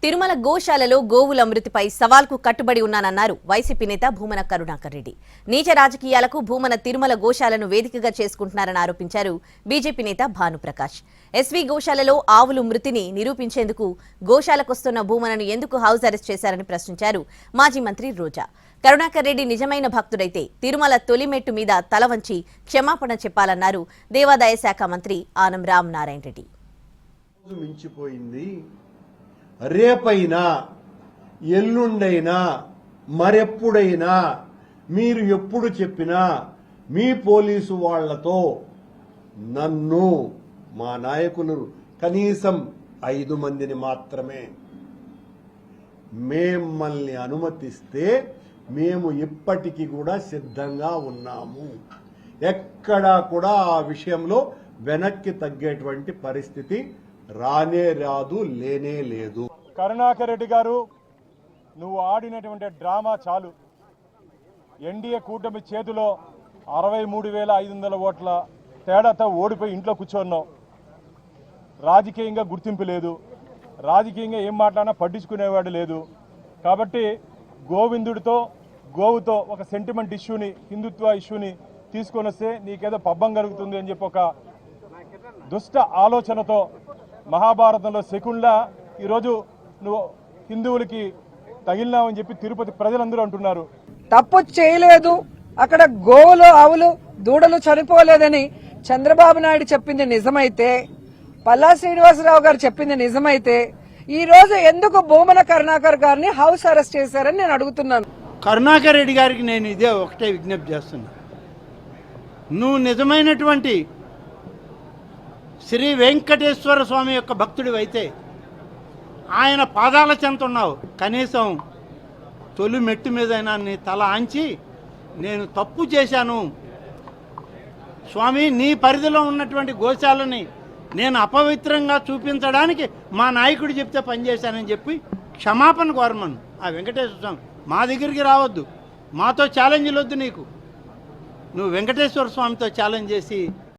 తిరుమల గోశాలలో గోవుల మృతిపై సవాల్కు కట్టుబడి ఉన్నానన్నారు వైసీపీ నేత భూమన కరుణాకర్ రెడ్డి. నీచ రాజకీయాలకు భూమన తిరుమల గోశాలను వేదికగా చేసుకుంటున్నారని ఆరోపించారు బీజేపీ నేత భానుప్రకాష్. ఎస్వీ గోశాలలో ఆవులు మృతిని నిరూపించేందుకు గోశాలకొస్తున్న భూమనను ఎందుకు హౌస్ అరెస్ట్ చేశారని ప్రశ్నించారు మాజీ మంత్రి రోజా. కరుణాకర్ రెడ్డి నిజమైన భక్తుడైతే తిరుమల తొలిమెట్టు మీద తల వంచి క్షమాపణ చెప్పాలన్నారు దేవాదాయ శాఖ మంత్రి ఆనం రామ్ నారాయణ రెడ్డి. రేపైనా ఎల్లుండైనా మరెప్పుడైనా మీరు ఎప్పుడు చెప్పినా మీ పోలీసు వాళ్లతో నన్ను మా నాయకులు కనీసం 5 మందిని మాత్రమే మిమ్మల్ని అనుమతిస్తే మేము ఇప్పటికీ కూడా సిద్ధంగా ఉన్నాము. ఎక్కడా కూడా ఆ విషయంలో వెనక్కి తగ్గేటువంటి పరిస్థితి రానే రాదు, లేనే లేదు. కరుణాకర్ రెడ్డి గారు, నువ్వు ఆడినటువంటి డ్రామా చాలు. ఎన్డీఏ కూటమి చేతిలో 63,500 ఓట్ల తేడాతో ఓడిపోయి ఇంట్లో కూర్చోన్నావు. రాజకీయంగా గుర్తింపు లేదు, రాజకీయంగా ఏం మాట్లాడినా పట్టించుకునేవాడు లేదు. కాబట్టి గోవిందుడితో గోవుతో ఒక సెంటిమెంట్ ఇష్యూని, హిందుత్వ ఇష్యూని తీసుకొని వస్తే నీకేదో పబ్బం కలుగుతుంది అని చెప్పి ఒక దుష్ట ఆలోచనతో మహాభారతంలో శకుంలా ఈరోజు నువ్వు హిందువులకి తగిలినావని చెప్పి తిరుపతి ప్రజలందరూ అంటున్నారు. తప్పు చేయలేదు, అక్కడ గోవులు ఆవులు దూడలు చనిపోలేదని చంద్రబాబు నాయుడు చెప్పింది నిజమైతే, పల్లా శ్రీనివాసరావు గారు చెప్పింది నిజమైతే ఈ రోజు ఎందుకు భూమన కరుణాకర్ గారిని హౌస్ అరెస్ట్ చేశారని నేను అడుగుతున్నాను. కరుణాకర్ రెడ్డి గారికి నేను ఇదే ఒకటే విజ్ఞప్తి చేస్తున్నా. నువ్వు నిజమైనటువంటి శ్రీ వెంకటేశ్వర స్వామి యొక్క భక్తుడివైతే ఆయన పాదాల చెంత ఉన్నావు. కనీసం తొలి మెట్టు మీదైనా నీ తల ఆంచి నేను తప్పు చేశాను స్వామి, నీ పరిధిలో ఉన్నటువంటి గోశాలని నేను అపవిత్రంగా చూపించడానికి మా నాయకుడు చెప్తే పనిచేశానని చెప్పి క్షమాపణ కోరమను. ఆ వెంకటేశ్వర స్వామి మా దగ్గరికి రావద్దు, మాతో ఛాలెంజ్లు వద్దు నీకు. నువ్వు వెంకటేశ్వర స్వామితో ఛాలెంజ్ చేసి